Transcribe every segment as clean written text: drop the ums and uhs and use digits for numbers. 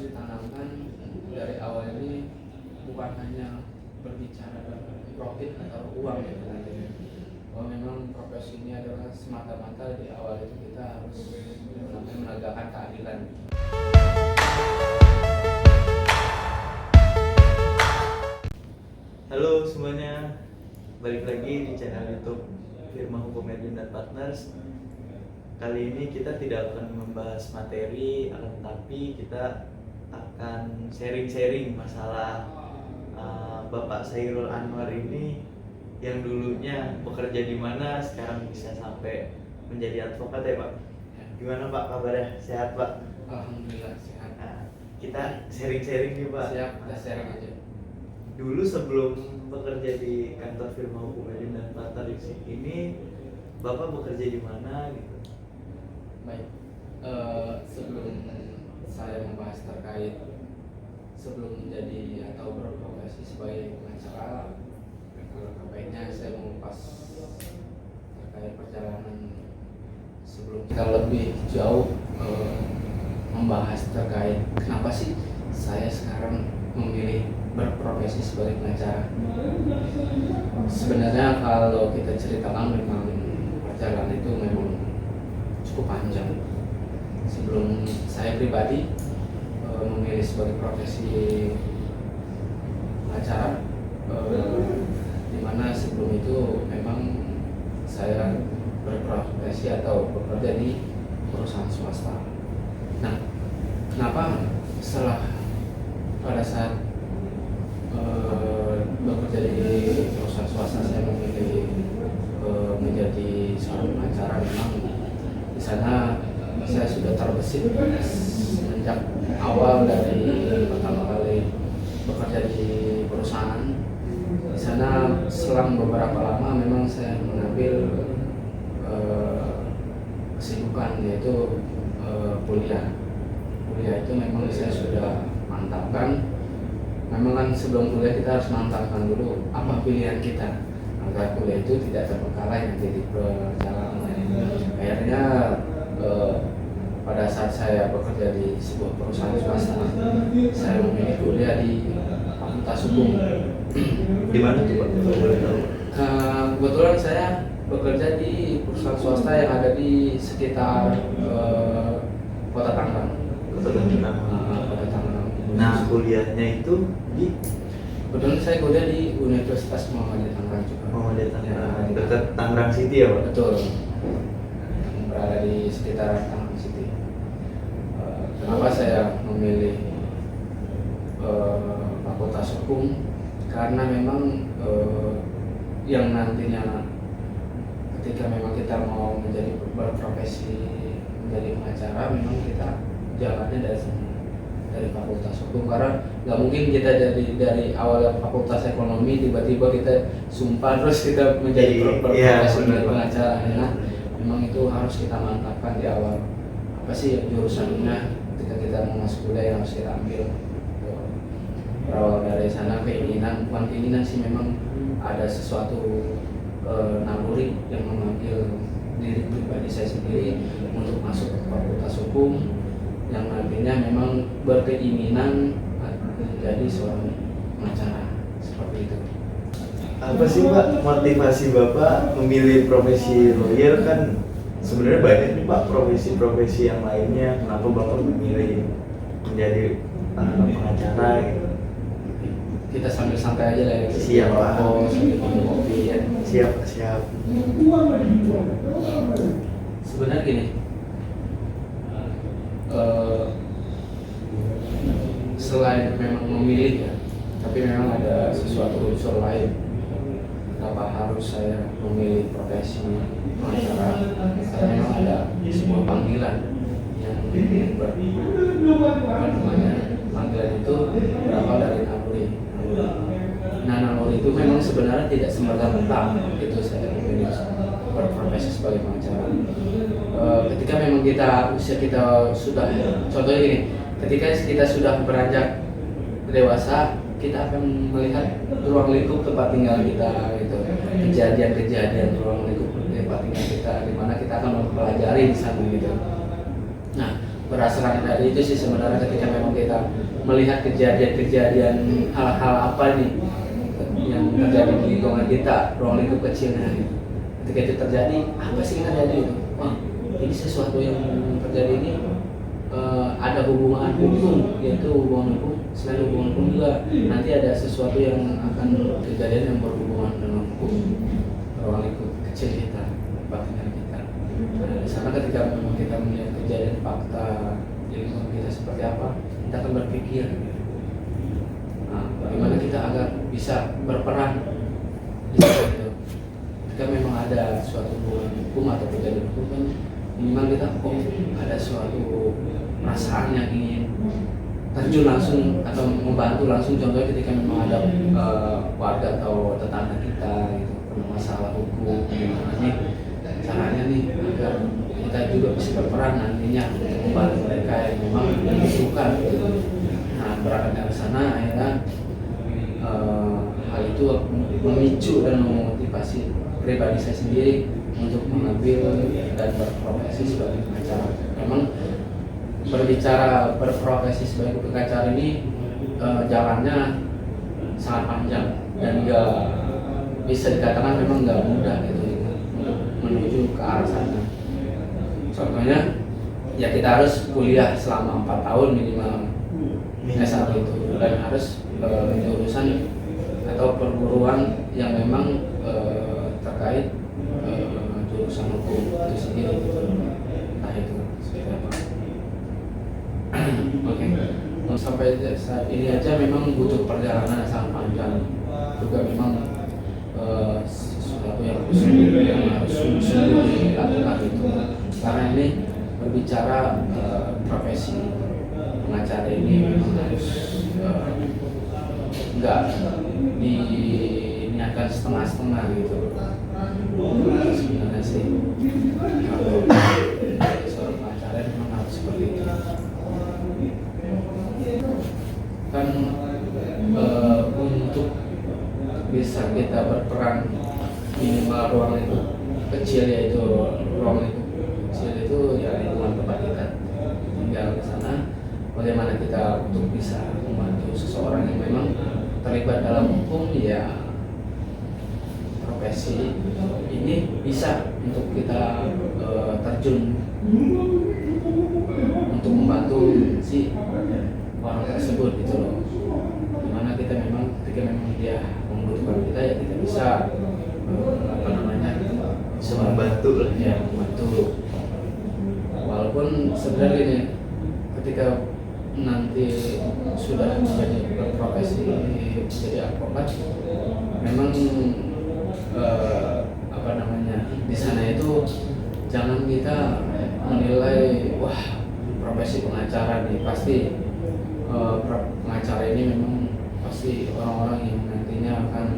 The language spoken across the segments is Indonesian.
harus ditanamkan dari awal ini bukan hanya berbicara profit atau uang ya nantinya. Bahwa memang profesi ini adalah semata-mata di awal itu kita harus menegakkan keadilan. Halo semuanya, balik lagi di channel YouTube Firma Hukum Edwin dan Partners. Kali ini kita tidak akan membahas materi, akan tetapi kita akan sharing-sharing masalah Bapak Sairul Anwar ini yang dulunya bekerja di mana, sekarang bisa sampai menjadi advokat ya Pak. Gimana Pak kabarnya? Sehat Pak? Alhamdulillah sehat. Kita sharing-sharing nih Pak. Siap, kita sharing aja. Dulu sebelum bekerja di kantor Firma Hukum Edwin dan Partners ini Bapak bekerja di mana gitu? Baik, sebelum saya membahas terkait sebelum menjadi atau berprofesi sebagai pengacara, baiknya saya mengupas terkait perjalanan sebelum kita lebih jauh membahas terkait kenapa sih saya sekarang memilih berprofesi sebagai pengacara. Sebenarnya kalau kita ceritakan memang perjalanan itu memang cukup panjang. Sebelum saya pribadi memilih sebagai profesi pengacara, dimana sebelum itu memang saya berprofesi atau bekerja di perusahaan swasta. Nah, kenapa setelah pada saat bekerja di perusahaan swasta saya memilih menjadi seorang pengacara? Memang di sana saya sudah terbesit sejak awal dari pertama kali bekerja di perusahaan. Di sana selang beberapa lama memang saya mengambil kesibukan yaitu kuliah. Kuliah itu memang saya sudah mantapkan. Memang kan sebelum kuliah kita harus mantapkan dulu apa pilihan kita agar kuliah itu tidak terbengkalai nanti di perjalanan. Akhirnya pada saat saya bekerja di sebuah perusahaan swasta, saya memilih kuliah di Fakultas Hukum. Di mana tuh Pak? Kalau boleh tahu. Kebetulan saya bekerja di perusahaan swasta yang ada di sekitar Kota Tangerang. Kota Tangerang. Kota Tangerang. Nah, kuliahnya itu di Kebetulan saya kuliah di Universitas Muhammadiyah Tangerang juga. Muhammadiyah Tangerang, Ya, dekat Tangerang City ya Pak? Betul. Yang berada di sekitar Tangerang City. Kenapa saya memilih Fakultas Hukum? Karena memang yang nantinya ketika memang kita mau menjadi berprofesi menjadi pengacara, memang kita jalannya dari sini, dari Fakultas Hukum. Karena nggak mungkin kita dari awal Fakultas Ekonomi tiba-tiba kita sumpah terus kita menjadi berprofesi menjadi pengacara. Ya, memang itu harus kita mantapkan di awal. Apa sih jurusannya ketika kita mau masuk kuliah yang harus kita ambil. Berawal dari sana bukan keinginan sih, memang ada sesuatu naluri yang memanggil diri pribadi saya sendiri untuk masuk ke Fakultas Hukum yang nantinya memang berkeinginan menjadi seorang pengacara seperti itu. Apa sih Pak motivasi Bapak memilih profesi lawyer? Kan sebenarnya banyak nih Pak profesi-profesi yang lainnya. Kenapa Bapak memilih menjadi pengacara gitu? Kita sambil santai aja lah ya. Siap Pak. Sambil minum kopi ya. Siap. Sebenarnya gini, selain memang memilih ya, tapi memang ada sesuatu unsur lain. Kenapa harus saya memilih profesi pengacara? Karena memang ada sebuah panggilan yang panggilan itu berawal dari naluri. Nah, naluri itu memang sebenarnya tidak semerta-merta itu saya memilih berprofesi sebagai pengacara. Ketika memang usia kita sudah, contohnya gini, ketika kita sudah beranjak dewasa, kita akan melihat ruang lingkup tempat tinggal kita, gitu. Kejadian-kejadian ruang lingkup tempat tinggal kita, di mana kita akan mempelajari di sana, gitu. Nah, berdasarkan dari itu sih sebenarnya ketika memang kita melihat kejadian-kejadian hal-hal apa nih yang terjadi di lingkungan kita, ruang lingkup kecilnya gitu. Ketika itu terjadi, apa sih yang terjadi itu? Wah, ini sesuatu yang terjadi ini ada hubungan hukum, yaitu hubungan hukum. Selain hubungan hukum juga nanti ada sesuatu yang akan kejadian yang berhubungan dengan hukum, ruang lingkup kecil kita, batingan kita. Nah, di sana ketika memang kita melihat kejadian fakta di lingkungan kita seperti apa, kita akan berpikir, nah, bagaimana kita agar bisa berperan di situ. Ketika memang ada suatu hubungan hukum atau kejadian hukum kan minimal kita ada suatu perasaan yang ingin terjun langsung atau membantu langsung. Contohnya ketika memang ada warga atau tetangga kita gitu punya masalah hukum, gimana nih caranya nih agar kita juga bisa berperan nantinya untuk membantu mereka yang memang membutuhkan gitu. Nah, berangkat dari sana akhirnya hal itu memicu dan memotivasi pribadi saya sendiri untuk mengambil dan berprofesi sebagai pengacara. Memang berbicara berprofesi sebagai pengacara ini jalannya sangat panjang dan nggak bisa dikatakan memang nggak mudah gitu untuk menuju ke arah sana. Contohnya ya kita harus kuliah selama 4 tahun minimal S1 itu dan harus jurusan atau perguruan yang memang terkait jurusan hukum itu sendiri gitu. Nah itu seperti apa? Oke. Sampai saat ini aja memang butuh perjalanan yang sangat panjang. Juga memang sesuatu yang harus sungguh dilakukan itu. Karena ini berbicara profesi pengacara ini memang harus enggak diniatkan setengah-setengah gitu. Sebenarnya sih kalau seorang pengacara memang harus seperti itu. Kan untuk bisa kita berperan minimal ruang lingkup kecil, yaitu ruang lingkup kecil itu ya lingkungan tempat kita tinggal di sana. Bagaimana kita untuk bisa membantu seseorang yang memang terlibat dalam hukum, ya profesi ini bisa untuk kita terjun untuk membantu si orang tersebut gitu loh. Dimana kita memang ketika memang dia membutuhkan kita ya kita bisa bisa membantu lah ya, membantu. Walaupun sebenarnya gini, ketika nanti sudah menjadi berprofesi menjadi advokat, memang di sana itu jangan kita menilai wah profesi pengacara nih pasti pengacara ini memang pasti orang-orang yang nantinya akan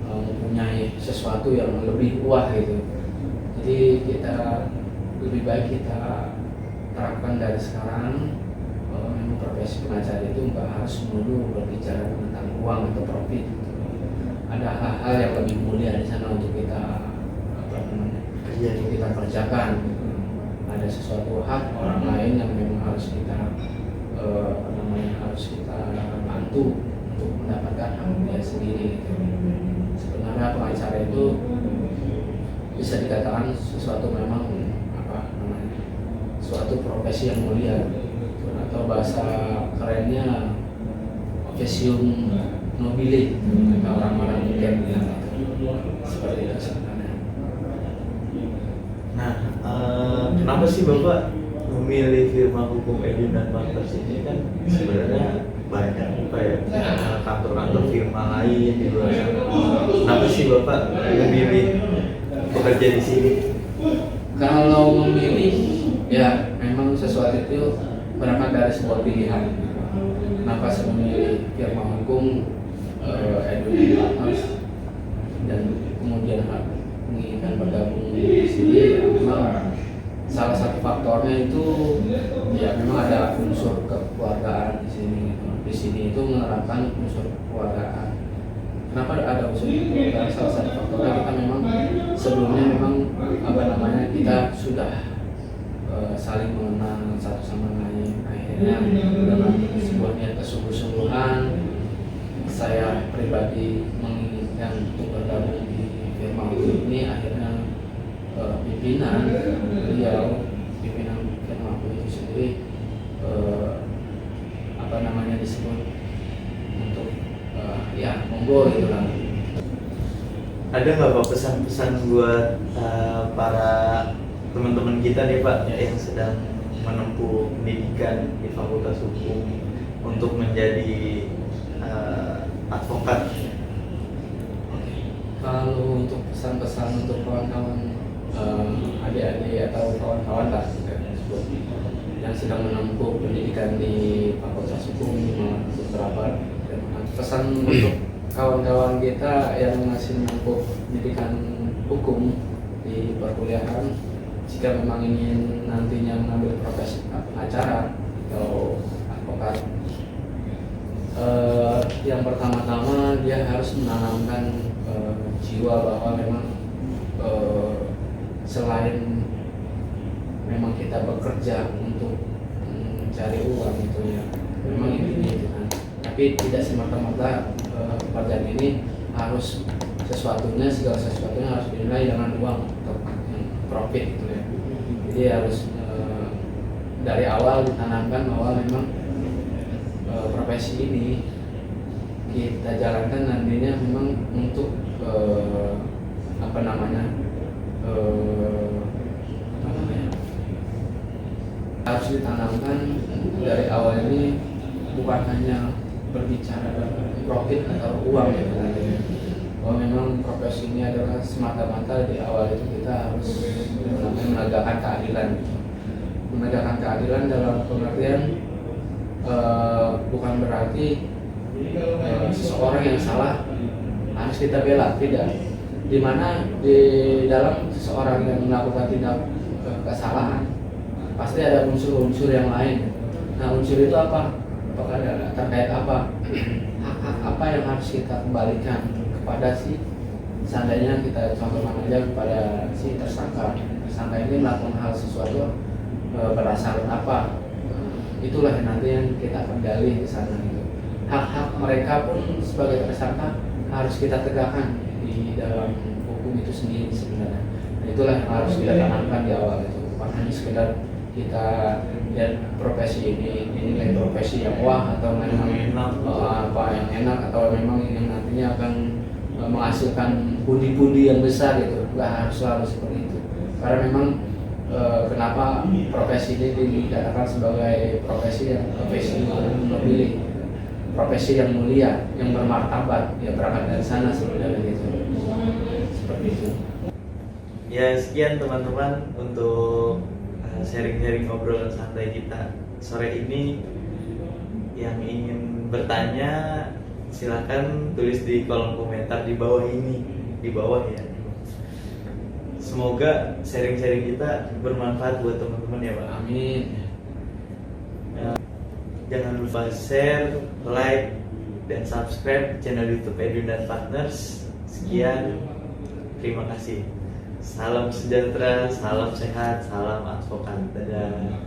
mempunyai sesuatu yang lebih wah gitu. Jadi kita lebih baik kita terapkan dari sekarang bahwa memang profesi pengacara itu nggak harus melulu berbicara tentang uang atau profit gitu. Ada hal-hal yang lebih mulia di sana untuk kita untuk kita kerjakan. Ada sesuatu hak orang lain yang memang harus kita harus kita bantu untuk mendapatkan hak dia sendiri gitu. Sebenarnya pengacara itu bisa dikatakan sesuatu memang suatu profesi yang mulia atau bahasa kerennya officium nobile kata orang-orang mungkin bilang seperti itu sebenarnya. Nah, kenapa sih Bapak memilih firma hukum Edwin dan Partners ini? Kan sebenarnya banyak kantor-kantor firma lain di luar sana. Kenapa sih Bapak memilih bekerja di sini? Kalau memilih ya memang sesuatu itu berangkat dari sebuah pilihan. Kenapa saya memilih firma hukum Edwin dan Partners dan kemudian menginginkan bergabung di sini? Ya, memang salah satu faktornya itu ya memang ada unsur kekeluargaan di sini. Di sini itu menerapkan unsur kekeluargaan. Kenapa ada unsur kekeluargaan? Salah satu faktornya kita memang sebelumnya memang kita sudah saling mengenal satu sama lain. Akhirnya dengan sebuah niat pribadi menginginkan untuk bergabung di firma hukum ini, akhirnya pimpinan firma hukum itu sendiri disebut untuk ya monggo gitu lah. Ada nggak Pak pesan-pesan buat para teman-teman kita nih Pak yang sedang menempuh pendidikan di Fakultas Hukum untuk menjadi advokat? Kalau untuk pesan-pesan untuk kawan-kawan adik-adik atau kawan-kawan lah yang sedang menempuh pendidikan di Fakultas Hukum beberapa, pesan untuk kawan-kawan kita yang masih menempuh pendidikan hukum di perkuliahan, jika memang ingin nantinya mengambil profesi pengacara atau advokat, yang pertama-tama dia harus menanamkan jiwa bahwa memang selain memang kita bekerja untuk mencari uang gitu ya, memang intinya itu kan, tapi tidak semata-mata pekerjaan ini harus segala sesuatunya harus dinilai dengan uang atau profit gitu ya. Jadi harus dari awal ditanamkan bahwa memang profesi ini kita jalankan nantinya memang untuk harus ditanamkan dari awal ini, bukan hanya berbicara profit atau uang ya, bahwa memang profesi ini adalah semata-mata di awal itu kita harus menegakkan keadilan. Menegakkan keadilan dalam pengertian bukan berarti seseorang yang salah harus kita bela, tidak. Dimana di dalam seseorang yang melakukan tindak kesalahan pasti ada unsur-unsur yang lain. Nah, unsur itu apa? Apakah ada terkait apa? Hak-hak apa yang harus kita kembalikan kepada si, seandainya kita contohkan aja kepada si tersangka ini melakukan hal sesuatu berdasarkan apa? Itulah yang nanti yang kita akan gali di sana gitu. Hak-hak mereka pun sebagai tersangka harus kita tegakkan di dalam hukum itu sendiri sebenarnya. Nah, itulah yang harus kita tanamkan di awal itu, bukan hanya sekedar kita lihat profesi ini nilai profesi yang wah atau memang apa yang enak atau memang yang nantinya akan menghasilkan pundi-pundi yang besar gitu. Nggak harus selalu seperti itu, karena memang kenapa profesi ini dikatakan sebagai profesi yang memilih, profesi yang mulia, yang bermartabat, ya berangkat dari sana sebenarnya gitu. Seperti itu. Ya, sekian teman-teman untuk sharing-sharing obrolan santai kita sore ini. Yang ingin bertanya silakan tulis di kolom komentar di bawah ini, di bawah ya. Semoga sharing-sharing kita bermanfaat buat teman-teman ya Pak. Amin. Jangan lupa share, like, dan subscribe channel YouTube Edwin dan Partners. Sekian, terima kasih. Salam sejahtera, salam sehat, salam advokat. Dadah.